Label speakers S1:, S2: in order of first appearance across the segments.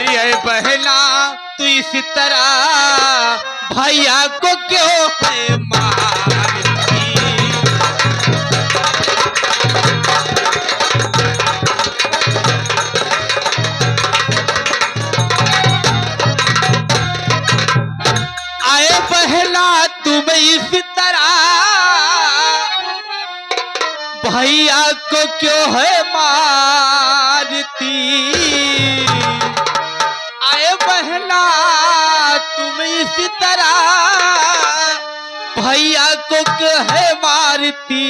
S1: अरे अरे बहना तू इस तरह भैया को क्यों है मारती? आए बहना तुम इस तरह भैया को क्यों है मारती? आए बहना तुम इस तरह भैया को क्यों है मारती?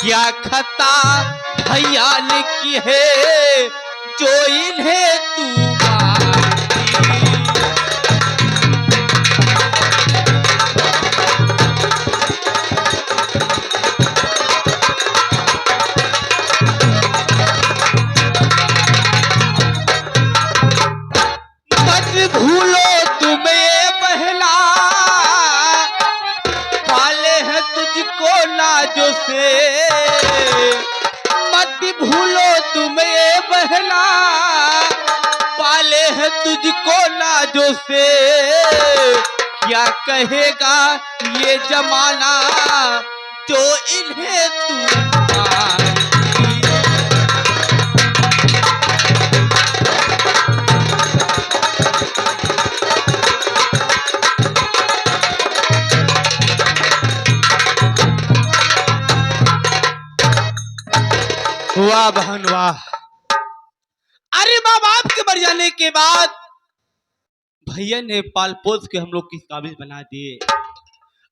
S1: क्या खता भैया ने की है जो इन्हें तू मारती? भूलो तुम्हें बहना पाले हैं तुझको नाजों से। मत भूलो तुम्हें बहना पाले हैं तुझको नाजों से। क्या कहेगा ये जमाना जो इन्हें तू वाह बहन वाह। अरे माँ बाप के मर जाने के बाद भैया ने पाल पोस के हम लोग की काबिल बना दिए।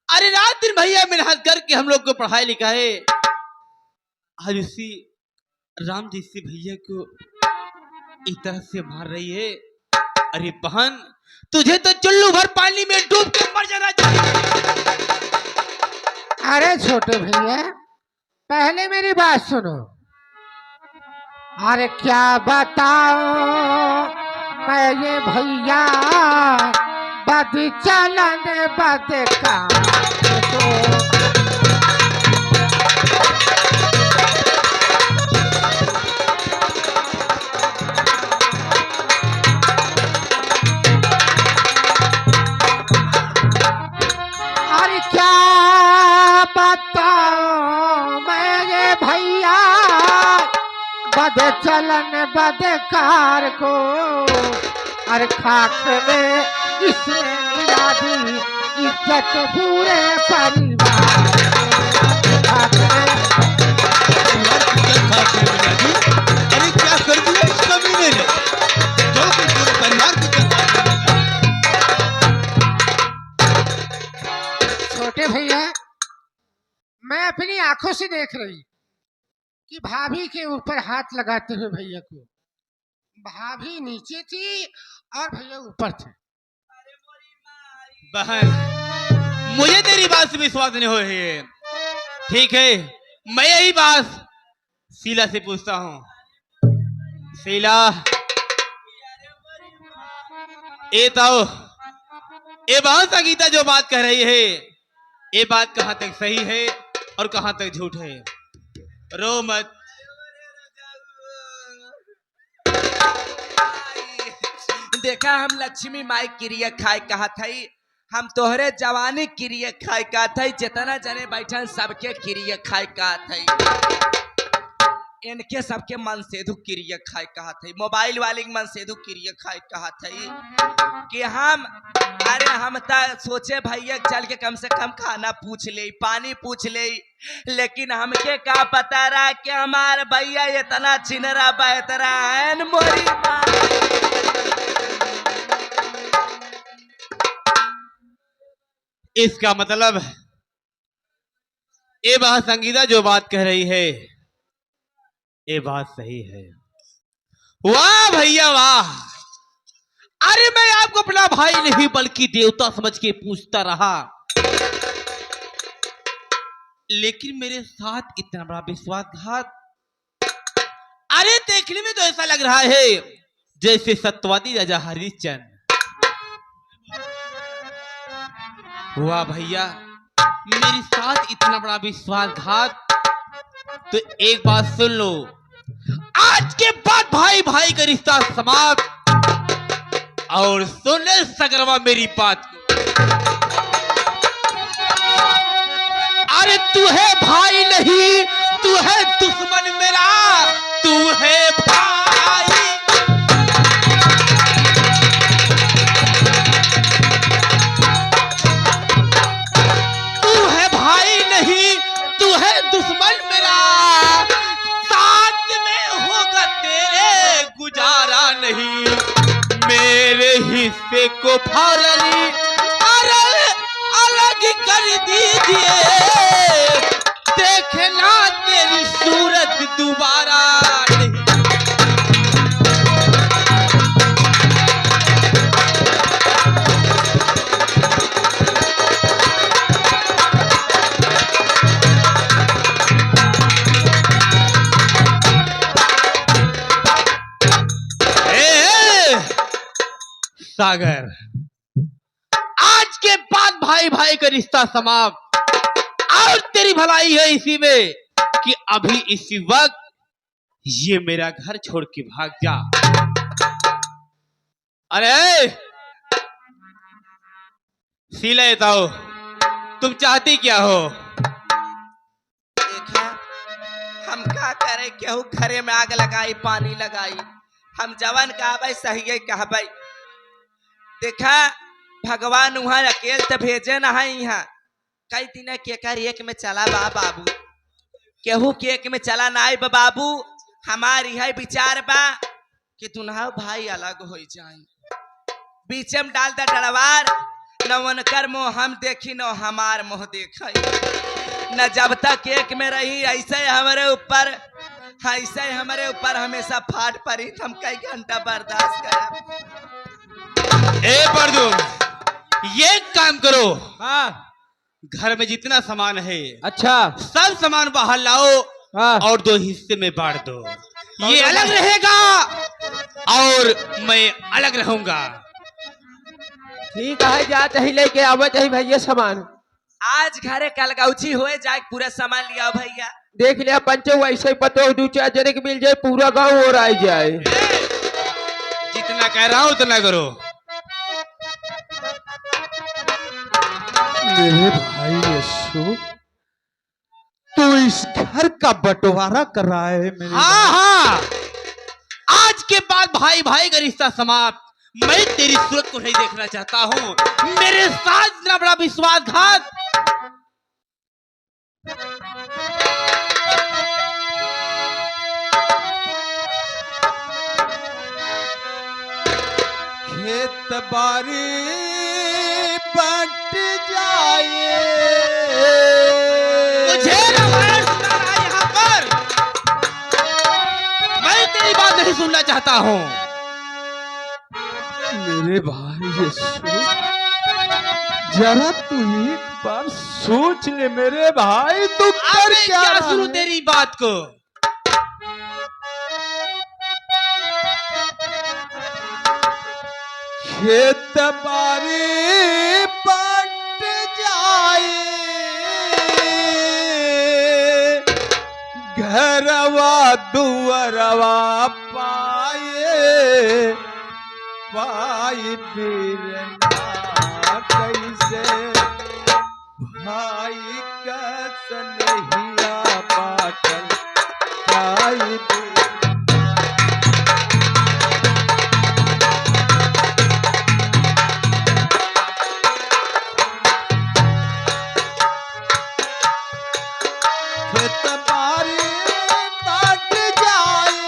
S1: अरे रात दिन भैया मेहनत करके हम लोग को पढ़ाई लिखाए। आज उसी राम जी से भैया को एक तरह से मार रही है। अरे बहन तुझे तो चुल्लू भर पानी में डूब के मर जाना चाहिए।
S2: अरे छोटे भैया पहले मेरी बात सुनो। अरे क्या बताओ मैं ये भैया बद चलन बद काम तो। अरे क्या बताओ मैं ये भैया बद चलन बदकार को। अरे खाक में इसने मिला दी इज्जत पूरे परिवार
S1: अरे क्या कर दिया इस कमीने ने जो कि पूरे परिवार को
S2: छोटे भैया मैं अपनी आंखों से देख रही कि भाभी के ऊपर हाथ लगाते हुए भैया को। भाभी नीचे थी और भैया ऊपर थे।
S1: बहन मुझे तेरी बात से विश्वास नहीं हो रही है। ठीक है मैं यही बात शीला से पूछता हूँ। शीला ये तो ये बात संगीता जो बात कह रही है ये बात कहाँ तक सही है और कहाँ तक झूठ है? रो मत।
S3: देखा हम लक्ष्मी माई क्रिया खाए कहा थई हम तोहरे जवानी क्रिया खाए कहा थई जितना जने बैठन सबके क्रिया खाए कहा थई इनके सबके मन सेधु क्रिया खाए कहा थई मोबाइल वाले मन सेधु क्रिया खाए कहा थई कि हम अरे हम ता सोचे भैया चल के कम से कम खाना पूछ ले पानी पूछ ले लेकिन हमके का पता रहा कि हमारे भैया इतना चिनरा बहतरा है मोरी माँ।
S1: इसका मतलब ये बात संगीता जो बात कह रही है ये बात सही है। वाह भैया वाह। अरे मैं आपको अपना भाई नहीं बल्कि देवता समझ के पूछता रहा लेकिन मेरे साथ इतना बड़ा विश्वासघात। अरे देखने में तो ऐसा लग रहा है जैसे सत्यवादी राजा हरिश्चंद्र। वाह भैया मेरे साथ इतना बड़ा विश्वासघात। तो एक बात सुन लो आज के बाद भाई भाई का रिश्ता समाप्त। और सुन ले सगरवा मेरी बात को। अरे तू है भाई नहीं, तू है दुश्मन मेरा, तू है भाई। तू है भाई नहीं, तू है दुश्मन मेरा, साथ में होगा तेरे गुजारा नहीं। मेरे हिस्से को फाड़नी अरे अलग कर दीजिए, देखना तेरी सूरत दोबारा नहीं। सागर, आज के बाद भाई भाई का रिश्ता समाप्त, और तेरी भलाई है इसी में कि अभी इसी वक्त ये मेरा घर छोड़ के भाग जा। अरे सीले ताओ, तुम चाहती क्या हो?
S3: देखा हम का करे, केहू घरे में आग लगाई, पानी लगाई, हम जवन कहबै सही है कहबै। देखा भगवान वहां अकेले तो भेजे न है, यहाँ कई दिन केकर एक में चला बा बाबू, केहू के एक में चला ना आई बाबू। हमारी है विचार बा कि तुनहा भाई अलग हो जाए, बीच में डाल दा डरवार, न उनकर मुँह हम देखी न हमार मुँह देख, न जब तक एक में रही ऐसे हमारे ऊपर, ऐसे हमारे ऊपर हमेशा फाट पड़ी, हम कई घंटा बर्दाश्त कर।
S1: ए परदू, ये काम करो,
S4: हाँ
S1: घर में जितना सामान है
S4: अच्छा
S1: सब सामान बाहर लाओ,
S4: हाँ
S1: और 2 हिस्से में बांट दो। ये अलग रहेगा और मैं अलग रहूंगा।
S4: ठीक है, जाते ही लेके आवत ही भैया सामान।
S3: आज घरे कलगौची हुए जाए, पूरा सामान लिया भैया।
S4: देख लिया पंचो, वैसे ही पतो 2-4 जने के मिल जाए, पूरा गांव और आ जाए।
S1: जितना कह रहा हूं उतना करो।
S5: मेरे भाई यशु, तू इस घर का बंटवारा कर रहा है मेरे
S1: हाँ हाँ, आज के बाद भाई भाई का रिश्ता समाप्त। मैं तेरी सूरत को नहीं देखना चाहता हूँ, मेरे साथ इतना बड़ा विश्वासघात।
S5: खेत बारी बट जाए,
S1: मुझे रामायण सुना रहा है यहाँ पर, मैं तेरी बात नहीं सुनना चाहता हूँ।
S5: मेरे भाई यशु, जरा तू एक बार सोच ले मेरे भाई, तू कर
S1: अबे
S5: क्या
S1: क्या
S5: रहा
S1: सुनूं
S5: है?
S1: तेरी बात को?
S5: खेत बारी बट जाए, घरवा दुअरवा पाए, पाई बिरना कैसे भाई का सनहिया बाटल, पाई खेत बारी बट जाए,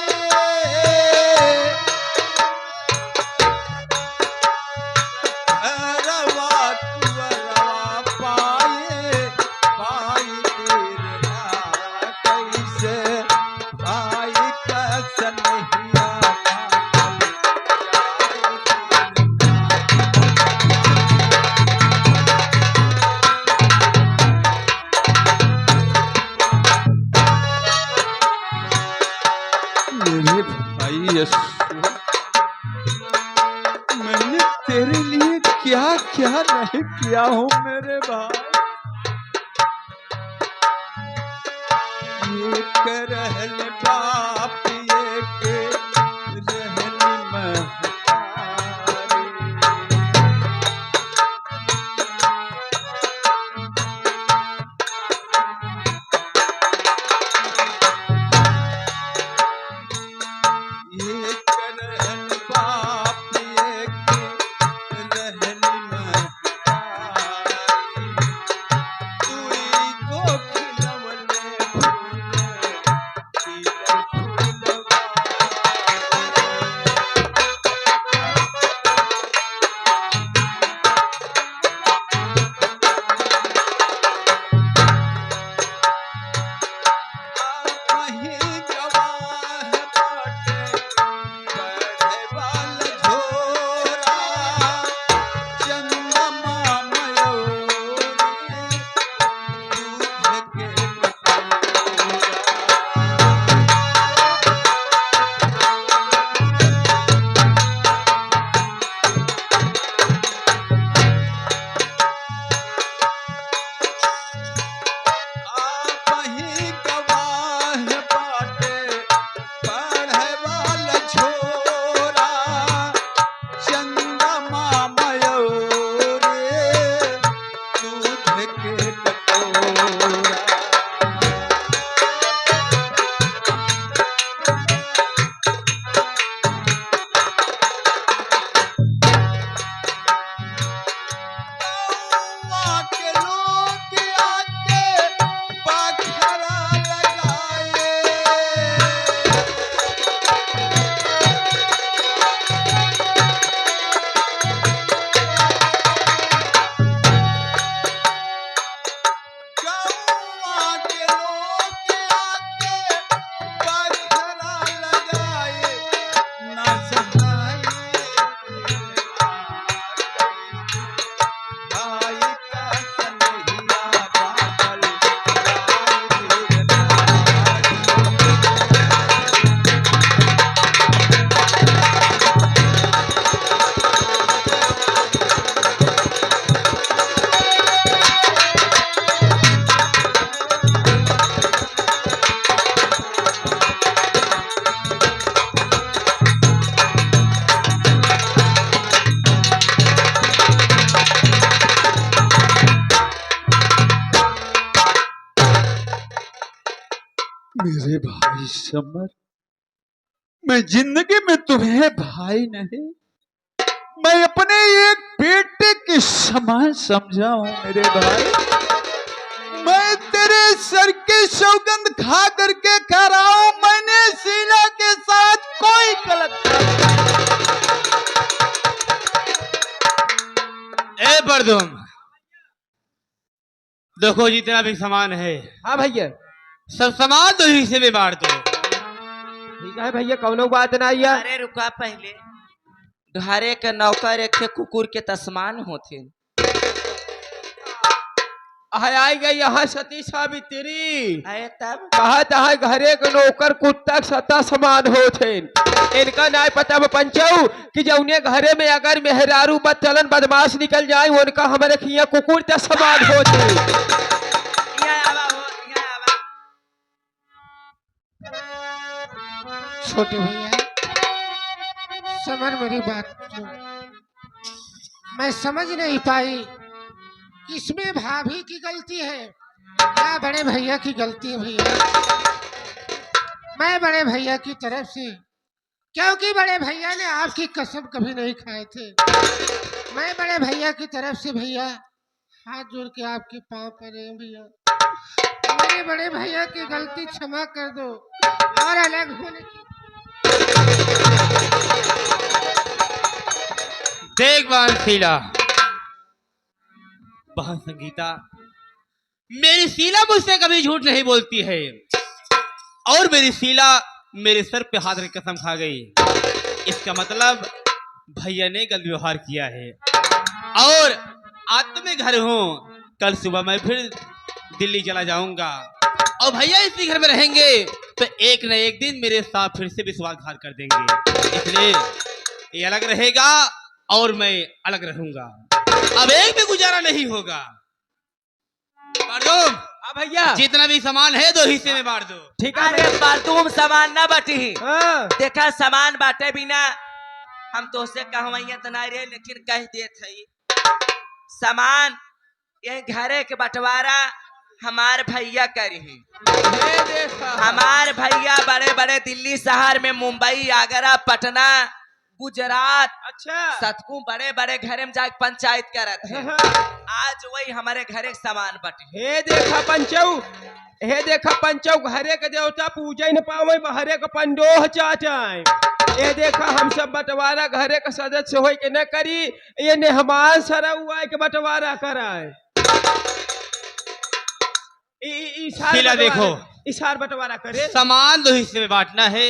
S5: घरवा दुअरवा पाए, पाई बिरना कैसे भाई का सनहिया बाटल, मेरे भाई यशु, मैंने तेरे लिए क्या क्या नहीं किया हूँ मेरे भाई। एक रहल बाप, एक रहल महतारी, मेरे भाई समर, मैं जिंदगी में तुम्हें भाई नहीं, मैं अपने एक बेटे के समान समझा हूं मेरे भाई। मैं तेरे सर की सौगंध खा करके कह रहा हूं, मैंने शीला के साथ कोई गलत
S1: ए बरदुम, देखो जितना भी सामान है
S4: हाँ भैया,
S1: सब सामान तो हिस्से में बांट दो।
S4: ठीक है भैया, कौनो बात नहीं है।
S3: अरे रुका, पहले घरे के नौकर एक थे कुकुर के तस्मान होते।
S4: आई गई यहाँ सती सावित्री,
S3: आए तब
S4: कहा तहा घरे के नौकर कुत्ता सता समान होते। इनका नहीं पता पंचऊ कि जौने घरे में अगर मेहरारू बदचलन बदमाश निकल जाए उनका हमारे खिया कुकुर तक समान होते।
S3: यहाँ आवा हो, यहाँ आवा।
S2: छोटे भैया, समर मेरी बात सुन। मैं समझ नहीं पाई कि इसमें भाभी की गलती है या बड़े भैया की गलती है। भैया, मैं बड़े भैया की तरफ से, क्योंकि बड़े भैया ने आपकी कसम कभी नहीं खाए थे, मैं बड़े भैया की तरफ से भैया हाथ जोड़ के आपके पाँव पड़े हैं। भैया, मेरे बड़े भैया की गलती क्षमा कर दो और अलग होने की।
S1: देख बहन शीला, बहन संगीता, मेरी शीला मुझसे कभी झूठ नहीं बोलती है और मेरी शीला मेरे सर पे हाथ रख कसम खा गई। इसका मतलब भैया ने गलत व्यवहार किया है और आज तो मैं घर हूँ, कल सुबह मैं फिर दिल्ली चला जाऊंगा और भैया इसी घर में रहेंगे तो एक न एक दिन मेरे साथ फिर से विश्वासघात कर देंगे। इसलिए ये अलग रहेगा और मैं अलग रहूंगा। अब एक भी गुजारा नहीं होगा। मर्दूम,
S4: हाँ भैया,
S1: जितना भी सामान है 2 हिस्से में बांट दो।
S4: ठीक है।
S3: अरे मर्दूम सामान ना बटी।
S4: हाँ,
S3: देखा सामान बांटे बिना हम तो से कहवैया तो नहीं रहे, लेकिन कह देते सामान ये घरे के बंटवारा हमार भैया करी।
S4: ये देखा।
S3: हमार भैया बड़े बड़े दिल्ली शहर में, मुंबई, आगरा, पटना, गुजरात,
S4: अच्छा,
S3: सतकू बड़े बड़े घरे में जाके पंचायत करत है। आज वही हमारे घरे के सामान बटे।
S4: हे देखा पंचऊ, हे देखा पंचऊ, घरे के देवता पूजे न पावे, बहरे के पंडोह चाचाए। ये देखा हम सब बंटवारा घरे का सदस्य हो के न करी, ये नेहमान सरा हुआ के बंटवारा कराए।
S1: शीला देखो,
S4: इशार बंटवारा करे।
S1: सामान 2 हिस्से में बांटना है।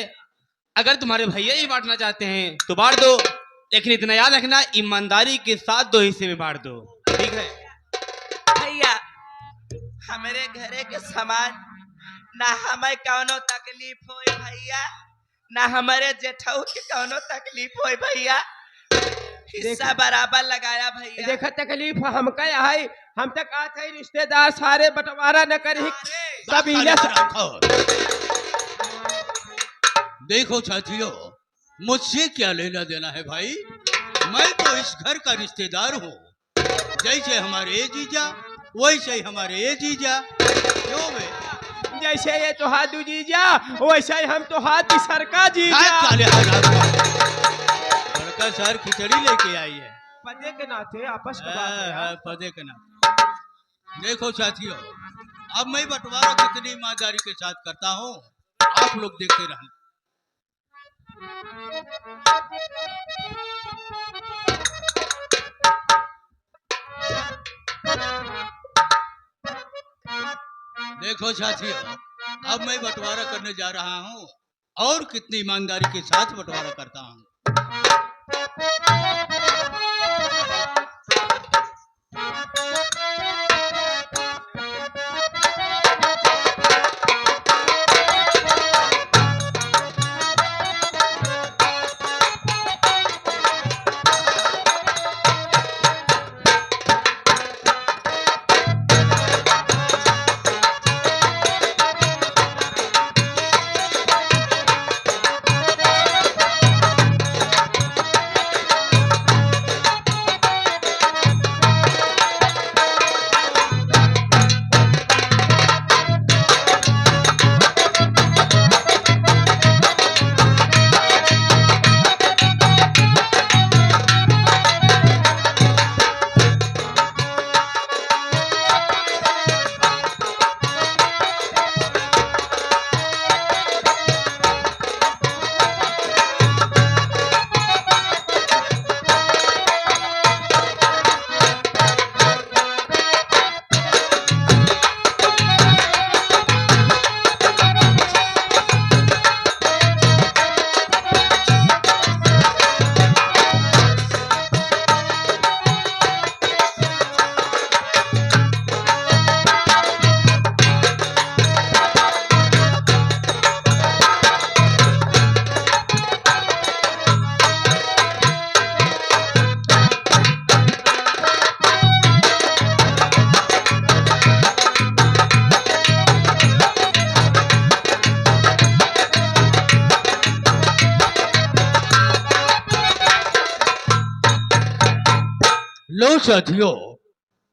S1: अगर तुम्हारे भैया ही बांटना चाहते हैं तो बांट दो, लेकिन इतना याद रखना ईमानदारी के साथ 2 हिस्से में बांट दो, ठीक है?
S3: भैया, हमारे घरे के सामान ना हमें कौनो तकलीफ होई भैया, ना हमारे जेठाऊ के कौनो तकलीफ होई भैया। हिस्सा बराबर लगाया भैया।
S4: देखा तकलीफ हमका है, हम तक आते ही रिश्तेदार सारे बंटवारा न करे, सब
S6: देखो साथियों, मुझसे क्या लेना देना है भाई, मैं तो इस घर का रिश्तेदार हूँ। जैसे हमारे ये जीजा वैसे ही हमारे ये जीजा, क्यों बे?
S4: जैसे ये तो हाथ जीजा वैसे ही हम तो हाथ सरका जीजा।
S6: लड़का सर खिचड़ी लेके आई है,
S4: पदे के नाते आपस में बात है यार।
S6: पदे के नाते। देखो साथियों, अब मैं बंटवारा कितनी ईमानदारी के साथ करता हूँ, आप लोग देखते रहना। देखो साथियों, अब मैं बंटवारा करने जा रहा हूँ और कितनी ईमानदारी के साथ बंटवारा करता हूँ। लो साथियों,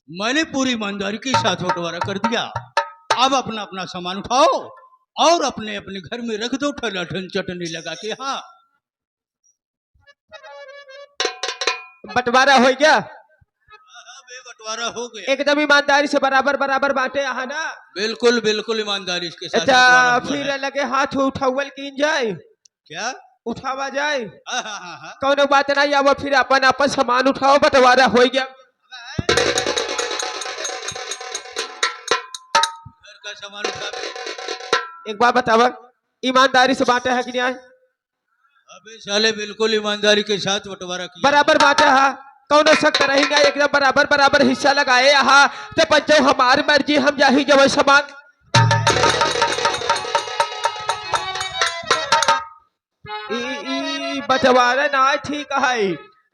S6: मैंने पूरी ईमानदारी के साथ बंटवारा कर दिया। अब अपना अपना सामान उठाओ और अपने अपने घर में रख दो ठलाठन चटनी लगा के। हाँ,
S4: बंटवारा हो गया,
S6: बे बंटवारा हो गया।
S4: एकदम ईमानदारी से बराबर बराबर बांटे यहाँ ना।
S6: बिल्कुल बिल्कुल ईमानदारी के साथ
S4: अच्छा
S6: बंटवारा हुआ
S4: फिर
S6: है।
S4: लगे हाथ उठावल कीन जाए,
S6: क्या?
S4: उठावा जाए,
S6: हाँ हाँ हाँ हाँ।
S4: कौनो बात नहीं। अब फिर अपन अपन सामान उठाओ, बंटवारा हो गया।
S6: घर का सामान उठा के।
S4: एक बार बतावा, ईमानदारी से बांटे है कि नहीं?
S6: अबे साले बिल्कुल ईमानदारी के साथ बंटवारा किया।
S4: बराबर बांटे है, कौनो सख्त रहेगा, एकदम बराबर बराबर हिस्सा लगाए यहाँ। तो पंचो हमारी मर्जी, हम जाही जब सामान। बंटवारा ना ठीक है।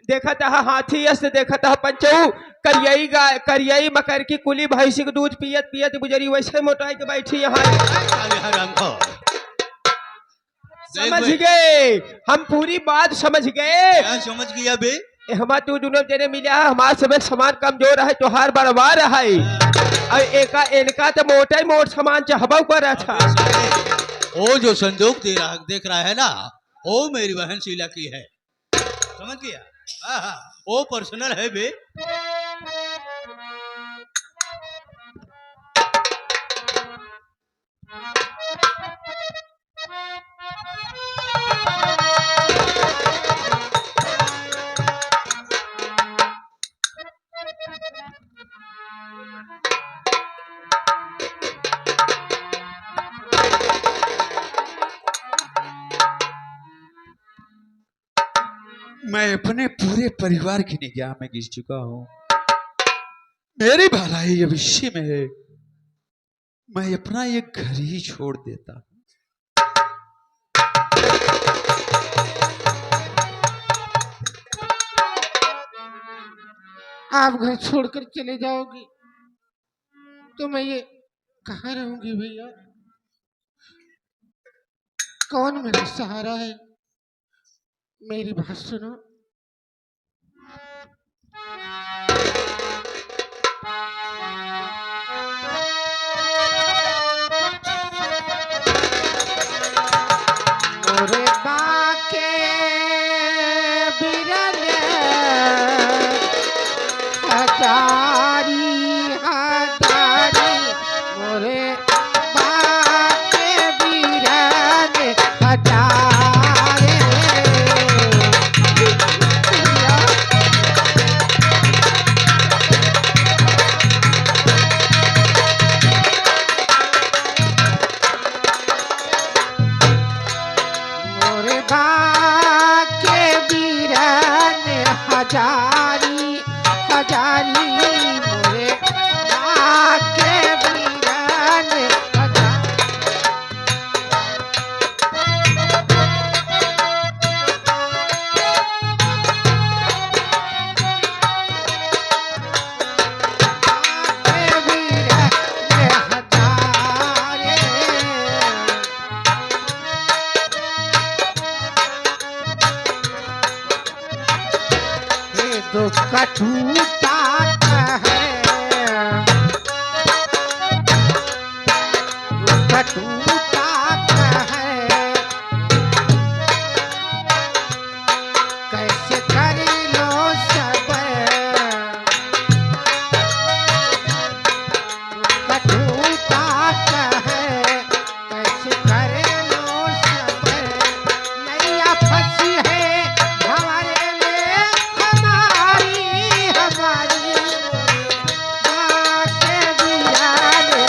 S4: देखा था हाथी अस्त, देखा था पंचो करियई गाय करियई मकर की कुली भैंसी के दूध पियत पियत गुजरी, वैसे मोटाई के बैठी यहाँ।
S6: साले हरामखोर।
S4: समझ गए, हम पूरी बात समझ गए।
S6: क्या समझ गया बे?
S4: हमार तू दोनों जने मिला है, हमार सब सामान कमजोर है, तोहार बरबार है। और एका इनका तो मोटा ही मोट सामान चाहबा कर अच्छा।
S6: वो जो संदूक देख रहा है ना, वो मेरी बहन शीला की है, समझ गया? हाँ हाँ, वो पर्सनल है बे।
S5: मैं अपने पूरे परिवार की निगाह में गिर चुका हूँ। मेरी भलाई भविष्य में है, मैं अपना ये घर ही छोड़ देता हूँ।
S2: आप घर छोड़कर चले जाओगे तो मैं ये कहाँ रहूंगी भैया? कौन मेरा सहारा है? मेरी बात सुनो। मोरे बाके बिरने हजारी हजारी, मोरे बाके बिरने हजारे। मोरे बाके बिरने हजारी हजारी, मोरे बाके बिरने हजारी। बाके बिरने हजारे। ये दुख टूटा है, दुख टूटा है, कैसे कर लो सब, दुख टूटा है, कैसे कर लो सब। नैया फंसी है हमारे में, हमारी हमारी, बाके बिरने हजारे।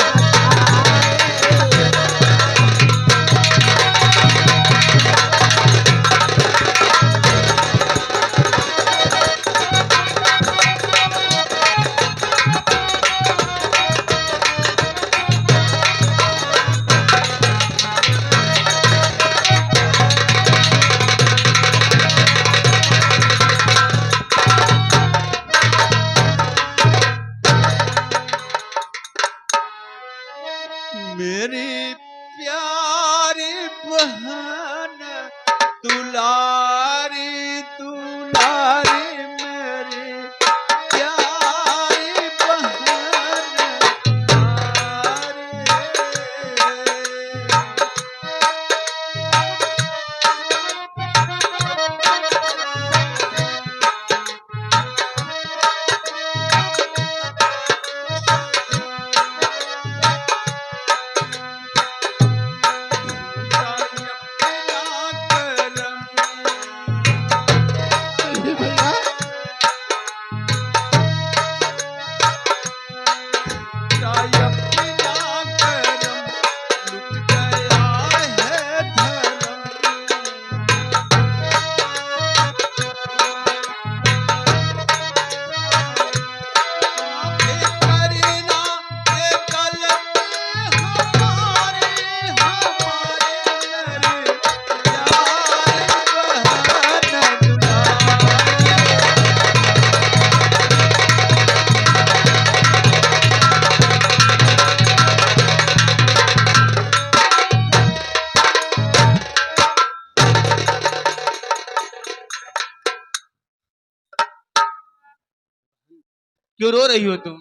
S1: क्यों रो रही हो तुम?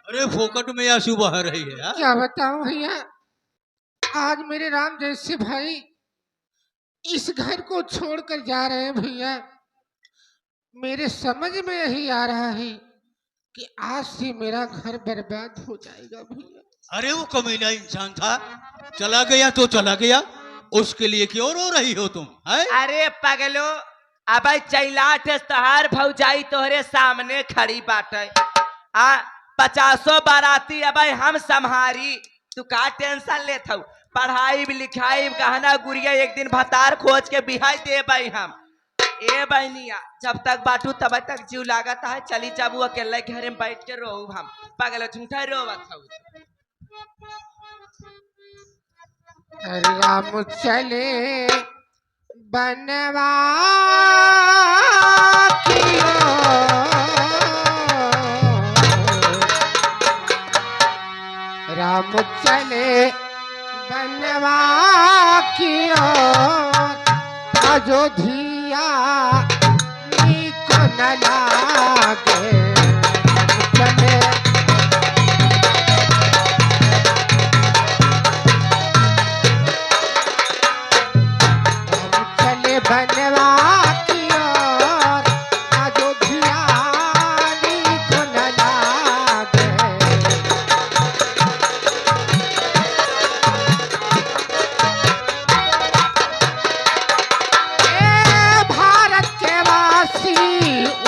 S6: अरे फोकट में आंसू बह रही है हाँ?
S2: क्या बताऊं भैया, आज मेरे राम जैसे भाई इस घर को छोड़कर जा रहे हैं भैया। मेरे समझ में यही आ रहा है कि आज से मेरा घर बर्बाद हो जाएगा भैया।
S6: अरे वो कमीना इंसान था, चला गया तो चला गया, उसके लिए क्यों रो रही हो तुम है?
S3: अरे पगलो, अब चैलाट तहार भौजाई तोहरे सामने खड़ी बाटे। 50 बाराती अब हम संभारी, तू का टेंशन लेत हऊ? पढ़ाई लिखाई गहना गुड़िया एक दिन भतार खोज के बिहाई दे हम। ए बहनिया, जब तक बाटू तब तक जीव लागत है, चली जाबू अकेले घरे में बैठ के रोऊ हम। पगलो झूठा रोवत हऊ।
S2: अरे राम चले बनवा की ओर। राम चले बनवा की ओर, अयोध्या नीक न लागे। राम चले चले बनवा की ओर, अयोध्या नीक न लागे। ए भारत के वासी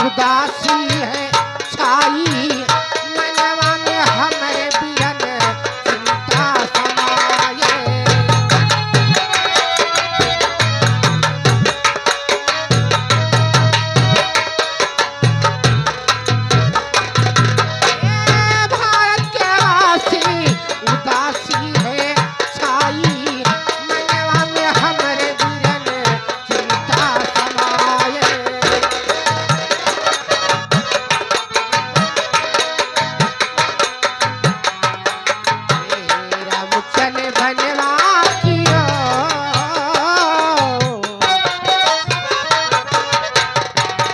S2: उदासी है छाई, मनवा में हमरे बिरन चिंता समाये। भारत के वासी उदासी है छाई, मनवा में हमरे बिरन चिंता समाये। राम चले बनवा की ओर,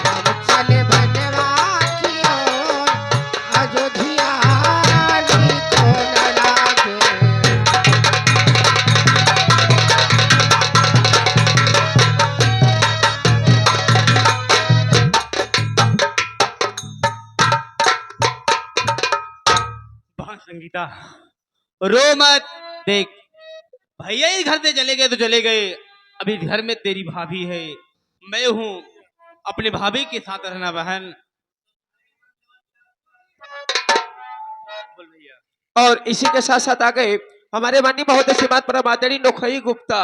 S2: राम चले बनवा की ओर, अयोध्या नीक न लागे।
S1: बहन संगीता, रो मत। देख, भैया इस घर से चले गए तो चले गए, अभी घर में तेरी भाभी है, मैं हूँ। अपने भाभी के साथ रहना बहन। बोल भैया।
S4: और इसी के साथ साथ आ गए हमारे माननीय महोदय श्रीमान परम आदरणीय नोखई गुप्ता।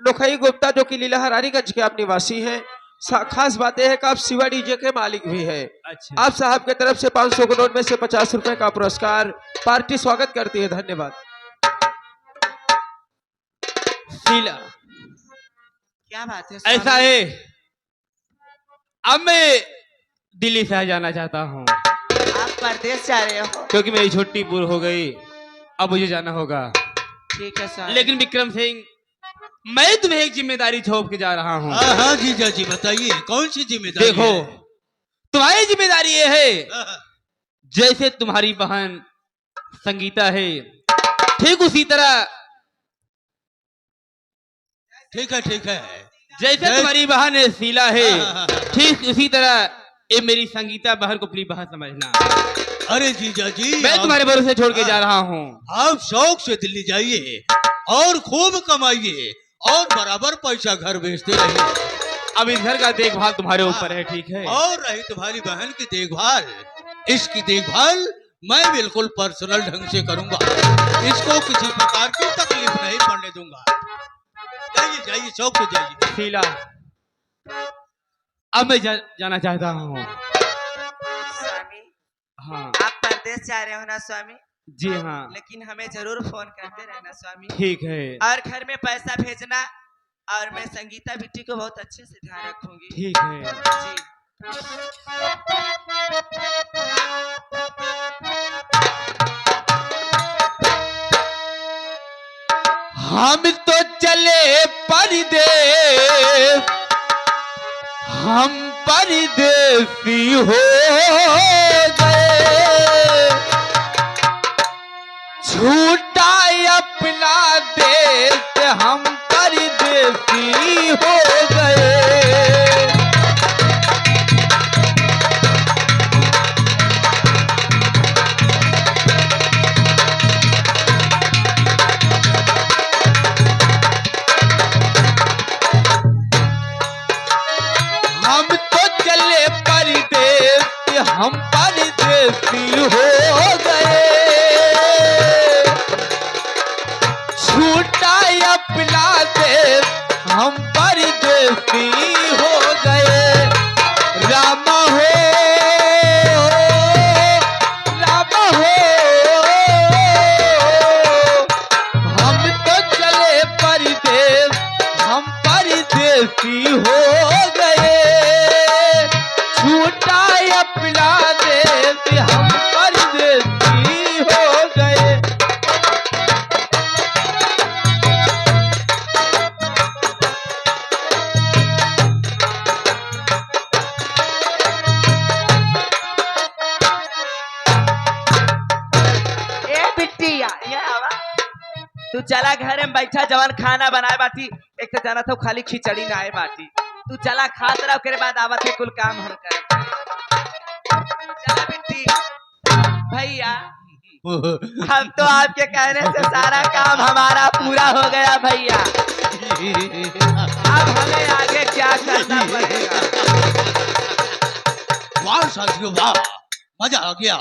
S4: नोखई गुप्ता जो कि लीला हरारीगंज के आप निवासी हैं। खास बात यह है कि आप शिवा डीजे के मालिक भी हैं।
S1: अच्छा,
S4: आप साहब की तरफ से 500 के नोट में से 50 रुपए का पुरस्कार पार्टी स्वागत करती है। धन्यवाद।
S1: शीला,
S3: क्या बात है?
S1: ऐसा है, अब मैं दिल्ली से जाना चाहता हूँ
S3: आप परदेश जा रहे हो?
S1: क्योंकि मेरी छुट्टी पूरी हो गई, अब मुझे जाना होगा।
S3: ठीक है स्वामी।
S1: लेकिन विक्रम सिंह, मैं तुम्हें एक जिम्मेदारी सौंप के जा रहा हूँ।
S6: हाँ हाँ जीजा जी बताइए, कौन सी जिम्मेदारी
S1: देखो,
S6: है?
S1: तुम्हारी जिम्मेदारी ये है,
S6: हाँ,
S1: जैसे तुम्हारी बहन संगीता है, ठीक उसी तरह,
S6: ठीक है ठीक है।
S1: जैसे तुम्हारी बहन शीला है,
S6: हाँ, हाँ, हाँ।
S1: ठीक उसी तरह ये मेरी संगीता बहन को अपनी बहन समझना।
S6: अरे जीजा जी,
S1: मैं तुम्हारे भरोसे छोड़ के जा रहा हूँ।
S6: आप शौक से दिल्ली जाइए और खूब कमाइए और बराबर पैसा घर भेजते रहिए।
S1: अब इस घर का देखभाल तुम्हारे ऊपर है, ठीक है?
S6: और रही तुम्हारी बहन की देखभाल, इसकी देखभाल मैं बिल्कुल पर्सनल ढंग से करूंगा, इसको किसी प्रकार की तकलीफ नहीं पड़ने दूंगा। जाइए जाइए, शौक से जाइए।
S1: शीला, अब मैं जाना चाहता हूँ।
S3: स्वामी,
S1: हाँ
S3: आप परदेश जा रहे हो ना स्वामी?
S1: जी हाँ,
S3: लेकिन हमें जरूर फोन करते रहना स्वामी।
S1: ठीक है,
S3: और घर में पैसा भेजना, और मैं संगीता बिट्टी को बहुत अच्छे से ध्यान रखूंगी।
S1: ठीक है।
S3: जी।
S1: हम तो चले परदेश, हम परदेसी हो गए, छूटा अपना देश हम परदेसी हो गए। हम तो चले परदेस, हम परदेसी हो गए, छूटा अपना देश हम परदेसी हो गए। राम हो, राम हो, हम तो चले परदेस, हम परदेसी हो गए, छूटा अपना देश हम परदेसी हो गए।
S3: ए बिट्टी यहाँ आवा। तू चला घर में बैठा जवान खाना बनाए बाटी, एक तो जाना था खाली खिचड़ी ना आए बाटी। तू चला खात रहा, ओकरे बाद आवत है कुल काम हम कर। चला बिट्टी भैया, हम तो आपके कहने से सारा काम हमारा पूरा हो गया भैया। अब हमें आगे क्या करना पड़ेगा?
S6: वाह साथियों वाह, मजा आ गया।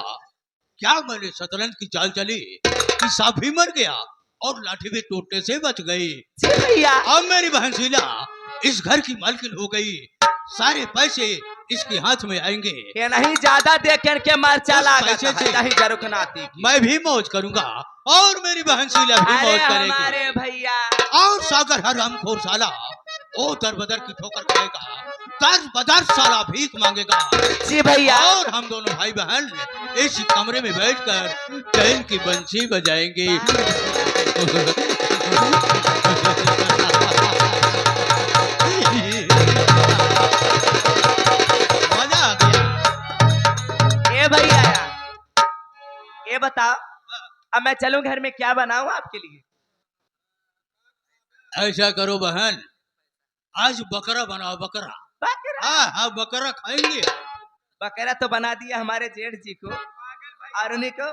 S6: क्या मैंने शतरंज की चाल चली कि सांप भी मर गया और लाठी भी टूटने से बच गई।
S3: जी भैया।
S6: अब मेरी बहन शीला इस घर की मालकिन हो गई, सारे पैसे इसके हाथ में आएंगे।
S3: ये नहीं ज्यादा देख के मार चला
S6: पैसे से
S3: नहीं जरुकनाती की।
S6: मैं भी मौज करूंगा और मेरी बहन शीला भी
S3: अरे
S6: मौज करेगी।
S3: हमारे भैया,
S6: और सागर हर हमखोर साला ओ दर बदर की ठोकर खाएगा, दर बदर साला भीख मांगेगा।
S3: जी भैया।
S6: और हम दोनों भाई बहन इस कमरे में बैठकर चैन की बंसी बजाएंगे। मजा आ गया।
S3: ए भैया ये बताओ, अब मैं चलूं घर में क्या बनाऊं आपके लिए?
S6: ऐसा करो बहन, आज बकरा बनाओ, बकरा।
S3: बकरा?
S6: हाँ हाँ बकरा खाएंगे।
S3: बकरा तो बना दिया हमारे जेठ जी को और उन्हीं को।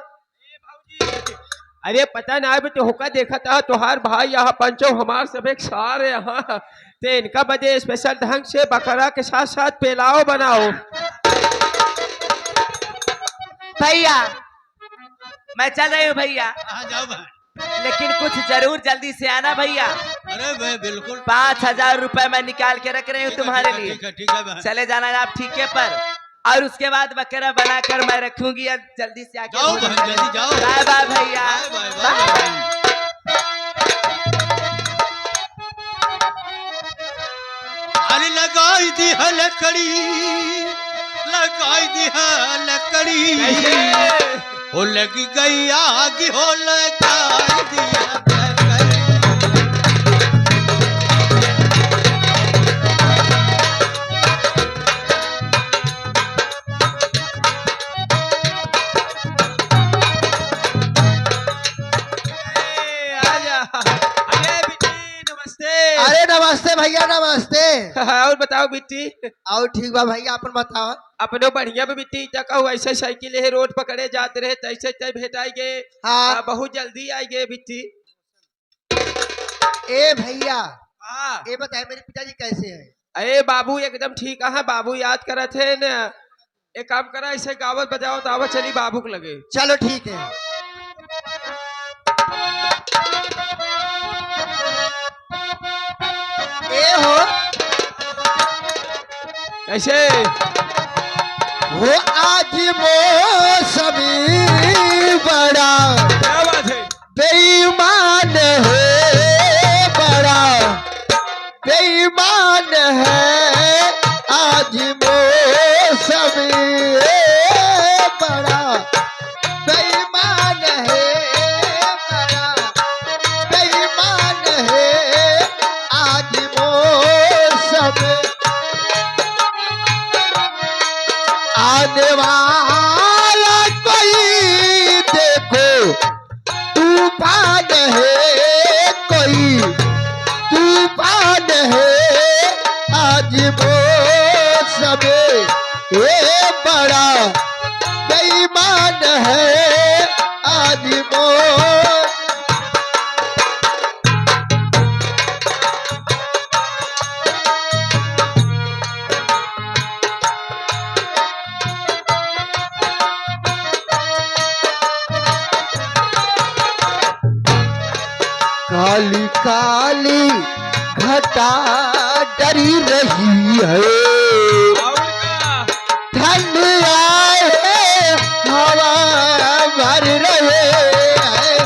S4: अरे पता ना बेटे होका देखा था तुहार भाई यहाँ पंचो हमार सब एक सारे यहाँ ते इनका बजे स्पेशल ढंग से बकरा के साथ साथ पेलाओ बनाओ।
S3: भैया मैं चल रही हूँ भैया,
S6: हाँ जाओ बहन।
S3: लेकिन कुछ जरूर जल्दी से आना भैया।
S6: अरे मैं बिल्कुल
S3: 5,000 रुपए मैं निकाल के रख रही हूँ तुम्हारे लिए।
S6: ठीक है बहन।
S3: चले जाना आप ठीके पर, और उसके बाद बकरा बनाकर मैं रखूंगी। अब जल्दी से आके
S6: जाओ बहन, जल्दी जाओ।
S3: बाय बाय भैया।
S6: बाय बाय बहन। अरे लगाई दी है लकड़ी, लगाई दी है लकड़ी, हो लगी गई आग, हो लगाई दी है लकड़ी।
S7: अरे नमस्ते भैया नमस्ते।
S4: और बताओ बिट्टी।
S7: और ठीक बा भैया, अपन बताओ।
S4: अपनो बढ़िया भी बिट्टी कहू ऐसे साइकिल है रोड पकड़े जाते रहे तैसे तय भेटाएंगे।
S7: हाँ
S4: बहुत जल्दी आएंगे बिट्टी।
S7: ए भैया
S4: हाँ
S7: ये बताए मेरे पिताजी कैसे हैं?
S4: अरे बाबू एकदम ठीक है, बाबू याद करे थे न। एक काम करा ऐसे गावत बजाओ दावत चली बाबू को लगे।
S7: चलो ठीक है। ए हो
S4: कैसे
S7: वो आज मौसमी बड़ा
S4: क्या बात है?
S7: बेईमान है, बड़ा बेईमान है आज मौसमी बड़ा बेईमान है, बड़ा बेईमान है आज मौसम। आने वाला कोई देखो तूफान है, कोई तूफान है। आज वो सबे ये बड़ा बेईमान है। आज वो काली काली घटा डरी रही है।
S4: और का
S7: ठंड आए हवा भर रहे हैं।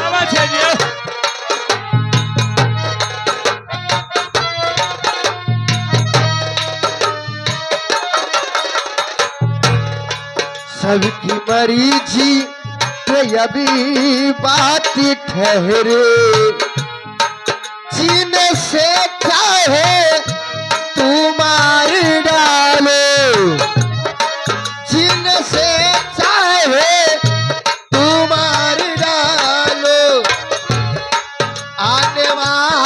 S4: आवाज है ये।
S7: सबकी मरीजी पे अभी बात ठहरे। जीने से चाहे तू मार डालो, जीने से चाहे तू मार डालो। आने वाला